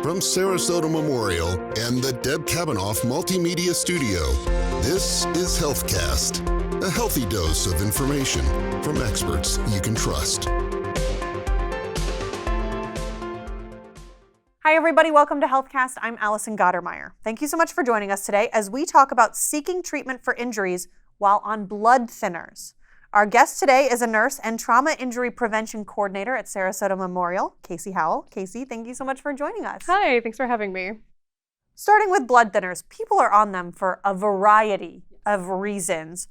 From Sarasota Memorial and the Deb Kavanaugh Multimedia Studio, this is HealthCast, a healthy dose of information from experts you can trust. Hi, everybody. Welcome to HealthCast. I'm Allison Gottermeyer. Thank you so much for joining us today as we talk about seeking treatment for injuries while on blood thinners. Our guest today is a nurse and trauma injury prevention coordinator at Sarasota Memorial, Casey Howell. Casey, thank you so much for joining us. Hi, thanks for having me. Starting with blood thinners, people are on them for a variety of reasons.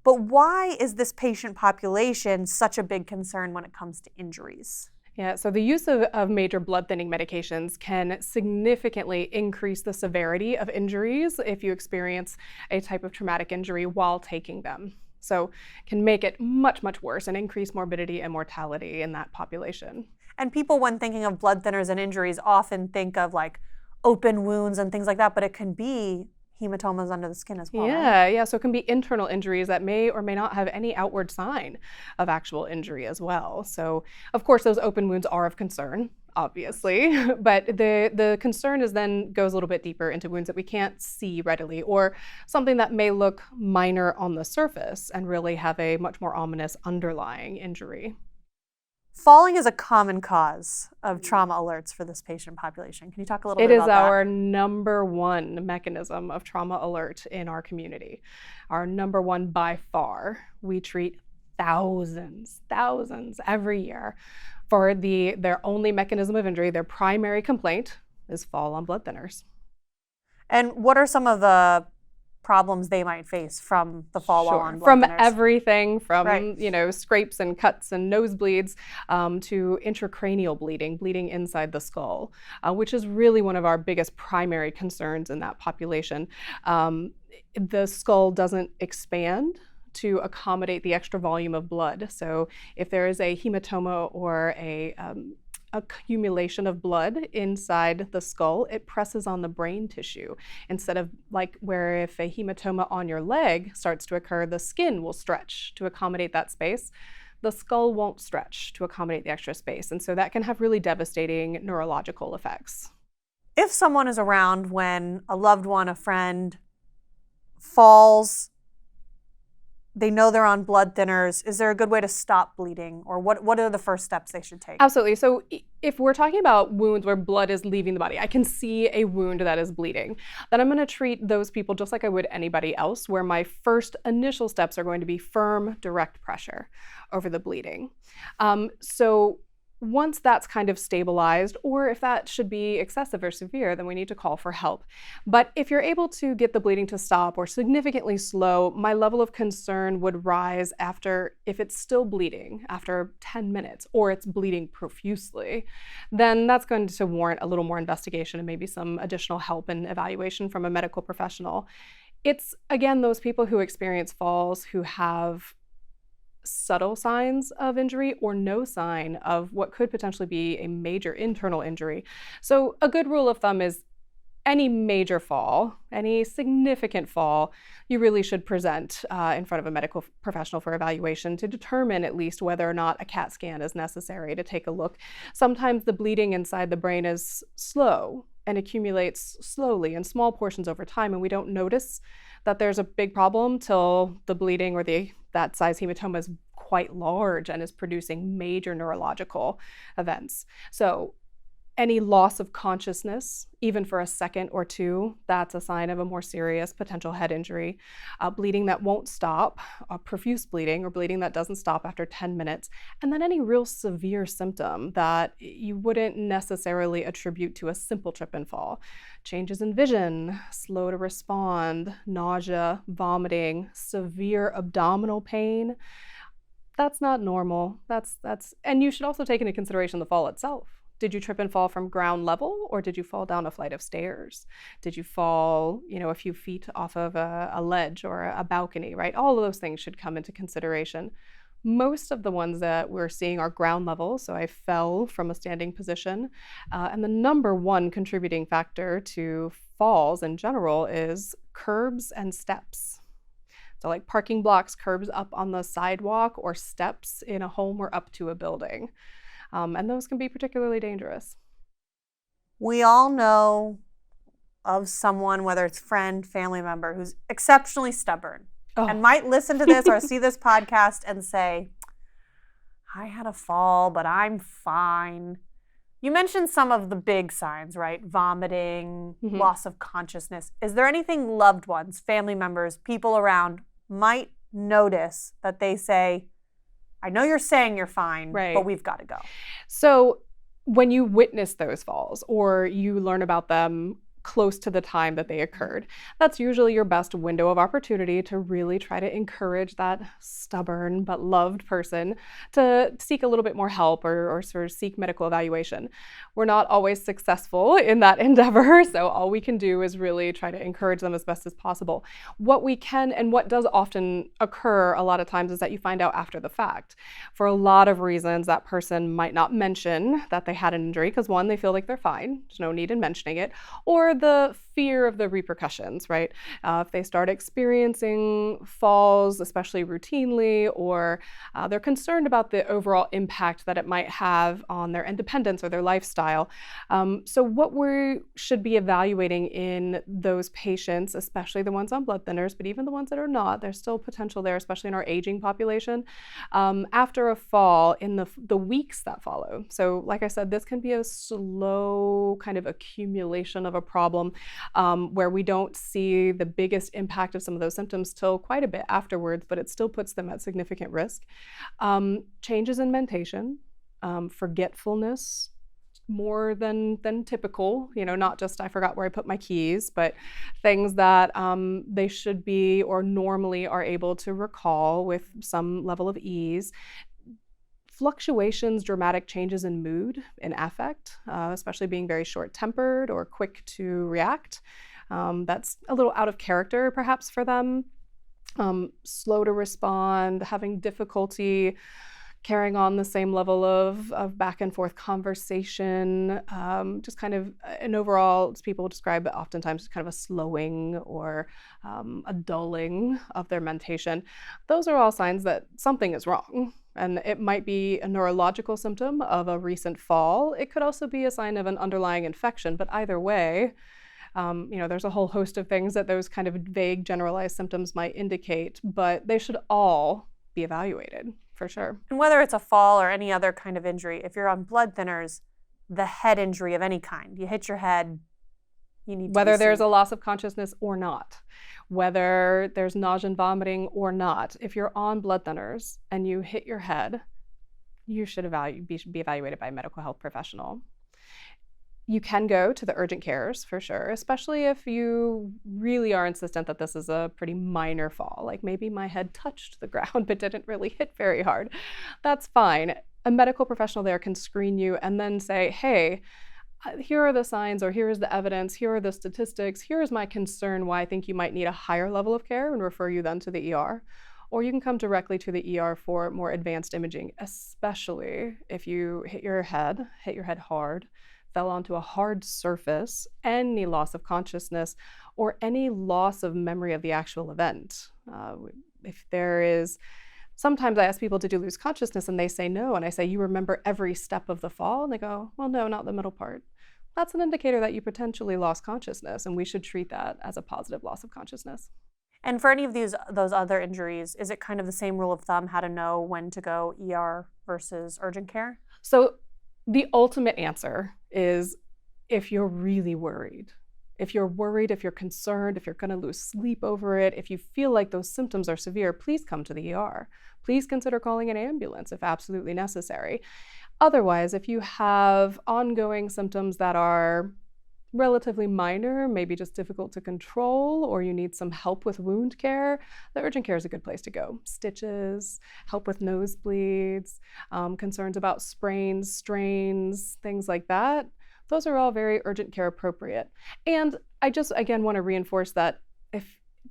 But why is this patient population such a big concern when it comes to injuries? Yeah, so the use of major blood thinning medications can significantly increase the severity of injuries if you experience a type of traumatic injury while taking them. So can make it much, much worse and increase morbidity and mortality in that population. And people, when thinking of blood thinners and injuries, often think of like open wounds and things like that, but it can be hematomas under the skin as well. Yeah, so it can be internal injuries that may or may not have any outward sign of actual injury as well. So of course those open wounds are of concern, obviously, but the concern is then goes a little bit deeper into wounds that we can't see readily or something that may look minor on the surface and really have a much more ominous underlying injury. Falling is a common cause of trauma alerts for this patient population. Can you talk a little bit about that? It is our number one mechanism of trauma alert in our community. Our number one by far. We treat thousands every year for their only mechanism of injury. Their primary complaint is fall on blood thinners. And what are some of the problems they might face from the fall while on blood from thinners? Everything from scrapes and cuts and nosebleeds to intracranial bleeding inside the skull, which is really one of our biggest primary concerns in that population. The skull doesn't expand to accommodate the extra volume of blood. So if there is a hematoma or a accumulation of blood inside the skull, it presses on the brain tissue instead of like where if a hematoma on your leg starts to occur, the skin will stretch to accommodate that space. The skull won't stretch to accommodate the extra space. And so that can have really devastating neurological effects. If someone is around when a loved one, a friend falls, they know they're on blood thinners, is there a good way to stop bleeding? Or what are the first steps they should take? Absolutely. So if we're talking about wounds where blood is leaving the body, I can see a wound that is bleeding, then I'm going to treat those people just like I would anybody else, where my first initial steps are going to be firm, direct pressure over the bleeding. So once that's kind of stabilized, or if that should be excessive or severe, then we need to call for help. But if you're able to get the bleeding to stop or significantly slow, my level of concern would rise if it's still bleeding after 10 minutes or it's bleeding profusely, then that's going to warrant a little more investigation and maybe some additional help and evaluation from a medical professional. It's, again, those people who experience falls who have subtle signs of injury or no sign of what could potentially be a major internal injury. So a good rule of thumb is any major fall, any significant fall, you really should present in front of a medical professional for evaluation to determine at least whether or not a CAT scan is necessary to take a look. Sometimes the bleeding inside the brain is slow and accumulates slowly in small portions over time, and we don't notice that there's a big problem till the bleeding or that size hematoma is quite large and is producing major neurological events. So any loss of consciousness, even for a second or two, that's a sign of a more serious potential head injury. Bleeding that won't stop, profuse bleeding or bleeding that doesn't stop after 10 minutes, and then any real severe symptom that you wouldn't necessarily attribute to a simple trip and fall. Changes in vision, slow to respond, nausea, vomiting, severe abdominal pain. That's not normal. And you should also take into consideration the fall itself. Did you trip and fall from ground level, or did you fall down a flight of stairs? Did you fall, a few feet off of a ledge or a balcony, right? All of those things should come into consideration. Most of the ones that we're seeing are ground level, so I fell from a standing position. And the number one contributing factor to falls in general is curbs and steps. So like parking blocks, curbs up on the sidewalk, or steps in a home or up to a building. And those can be particularly dangerous. We all know of someone, whether it's friend, family member, who's exceptionally stubborn and might listen to this or see this podcast and say, I had a fall, but I'm fine. You mentioned some of the big signs, right? Vomiting, loss of consciousness. Is there anything loved ones, family members, people around might notice that they say, I know you're saying you're fine, but we've got to go? So when you witness those falls or you learn about them close to the time that they occurred, that's usually your best window of opportunity to really try to encourage that stubborn but loved person to seek a little bit more help or sort of seek medical evaluation. We're not always successful in that endeavor, so all we can do is really try to encourage them as best as possible. What we can, and what does often occur a lot of times, is that you find out after the fact. For a lot of reasons, that person might not mention that they had an injury because, one, they feel like they're fine, there's no need in mentioning it, or the fear of the repercussions, right? If they start experiencing falls, especially routinely, or they're concerned about the overall impact that it might have on their independence or their lifestyle. So what we should be evaluating in those patients, especially the ones on blood thinners, but even the ones that are not, there's still potential there, especially in our aging population, after a fall in the weeks that follow. So like I said, this can be a slow kind of accumulation of a problem where we don't see the biggest impact of some of those symptoms till quite a bit afterwards, but it still puts them at significant risk. Changes in mentation, forgetfulness, more than typical, not just I forgot where I put my keys, but things that they should be or normally are able to recall with some level of ease. Fluctuations, dramatic changes in mood and affect, especially being very short-tempered or quick to react. That's a little out of character perhaps for them. Slow to respond, having difficulty carrying on the same level of back and forth conversation, just kind of an overall, people describe it oftentimes kind of a slowing or a dulling of their mentation. Those are all signs that something is wrong. And it might be a neurological symptom of a recent fall. It could also be a sign of an underlying infection, but either way, there's a whole host of things that those kind of vague generalized symptoms might indicate, but they should all be evaluated for sure. And whether it's a fall or any other kind of injury, if you're on blood thinners, the head injury of any kind, you hit your head, you need to whether there's a loss of consciousness or not, whether there's nausea and vomiting or not, if you're on blood thinners and you hit your head, you should be evaluated by a medical health professional. You can go to the urgent cares for sure, especially if you really are insistent that this is a pretty minor fall, like maybe my head touched the ground but didn't really hit very hard. That's fine. A medical professional there can screen you and then say, hey, here are the signs, or here is the evidence, here are the statistics, here is my concern why I think you might need a higher level of care, and refer you then to the ER. Or you can come directly to the ER for more advanced imaging, especially if you hit your head hard, fell onto a hard surface, any loss of consciousness, or any loss of memory of the actual event. If there is, sometimes I ask people, did you lose consciousness? And they say no. And I say, you remember every step of the fall? And they go, well, no, not the middle part. That's an indicator that you potentially lost consciousness, and we should treat that as a positive loss of consciousness. And for any of those other injuries, is it kind of the same rule of thumb, how to know when to go ER versus urgent care? So the ultimate answer is, if you're really worried, if you're concerned, if you're going to lose sleep over it, if you feel like those symptoms are severe, please come to the ER. Please consider calling an ambulance if absolutely necessary. Otherwise, if you have ongoing symptoms that are relatively minor, maybe just difficult to control, or you need some help with wound care, the urgent care is a good place to go. Stitches, help with nosebleeds, concerns about sprains, strains, things like that. Those are all very urgent care appropriate. And I just, again, want to reinforce that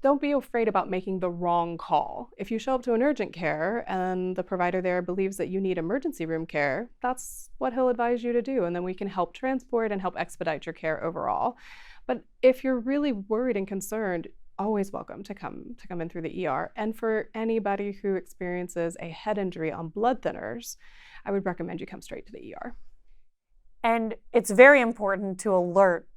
don't be afraid about making the wrong call. If you show up to an urgent care and the provider there believes that you need emergency room care, that's what he'll advise you to do. And then we can help transport and help expedite your care overall. But if you're really worried and concerned, always welcome to come in through the ER. And for anybody who experiences a head injury on blood thinners, I would recommend you come straight to the ER. And it's very important to alert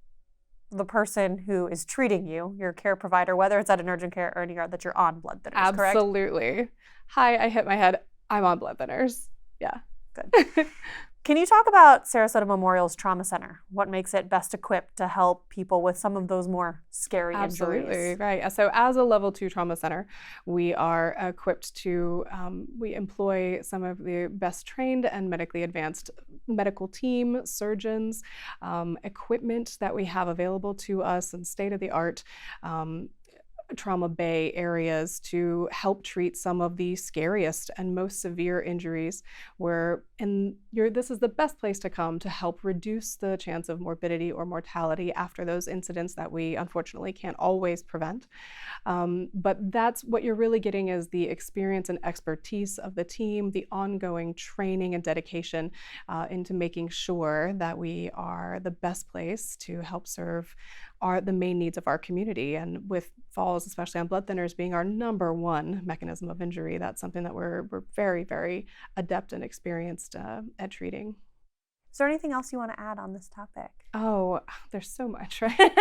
the person who is treating you, your care provider, whether it's at an urgent care or an ER, that you're on blood thinners, correct? Absolutely. Hi, I hit my head. I'm on blood thinners. Yeah. Good. Can you talk about Sarasota Memorial's Trauma Center? What makes it best equipped to help people with some of those more scary Absolutely, injuries? right. So as a level 2 trauma center, we are equipped to, we employ some of the best trained and medically advanced medical team, surgeons, equipment that we have available to us, and state-of-the-art trauma bay areas to help treat some of the scariest and most severe injuries, this is the best place to come to help reduce the chance of morbidity or mortality after those incidents that we unfortunately can't always prevent. But that's what you're really getting, is the experience and expertise of the team, the ongoing training and dedication into making sure that we are the best place to help serve the main needs of our community. And with falls, especially on blood thinners, being our number one mechanism of injury, that's something that we're very, very adept and experienced at treating. Is there anything else you want to add on this topic? Oh, there's so much, right?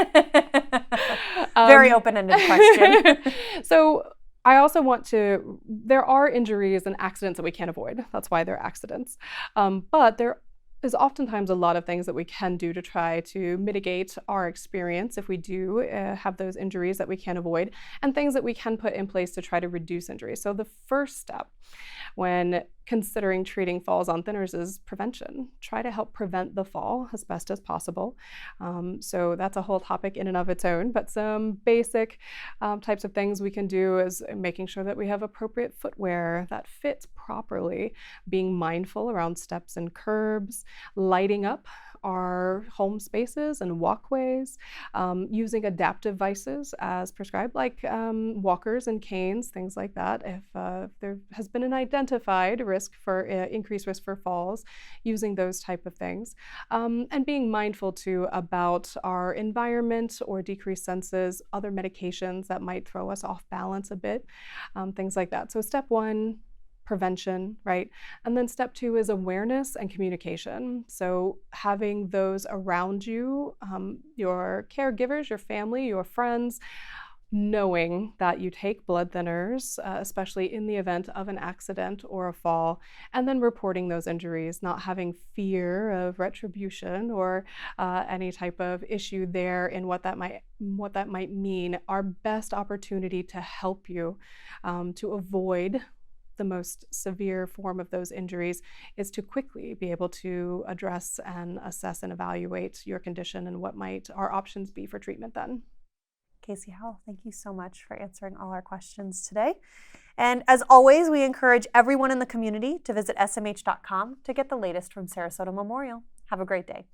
Very open-ended question. So I also there are injuries and accidents that we can't avoid. That's why they're accidents. But there is oftentimes a lot of things that we can do to try to mitigate our experience if we do have those injuries that we can't avoid, and things that we can put in place to try to reduce injuries. So the first step when considering treating falls on thinners is prevention. Try to help prevent the fall as best as possible. So that's a whole topic in and of its own, but some basic types of things we can do is making sure that we have appropriate footwear that fits properly, being mindful around steps and curbs, lighting up our home spaces and walkways, using adaptive devices as prescribed, like walkers and canes, things like that. If there has been an identified increased risk for falls, using those type of things. And being mindful too about our environment or decreased senses, other medications that might throw us off balance a bit, things like that. So step one, prevention, right? And then step two is awareness and communication. So having those around you, your caregivers, your family, your friends, knowing that you take blood thinners, especially in the event of an accident or a fall, and then reporting those injuries, not having fear of retribution or any type of issue there in what that might mean. Our best opportunity to help you to avoid the most severe form of those injuries is to quickly be able to address and assess and evaluate your condition and what might our options be for treatment then. Casey Howell, thank you so much for answering all our questions today. And as always, we encourage everyone in the community to visit smh.com to get the latest from Sarasota Memorial. Have a great day.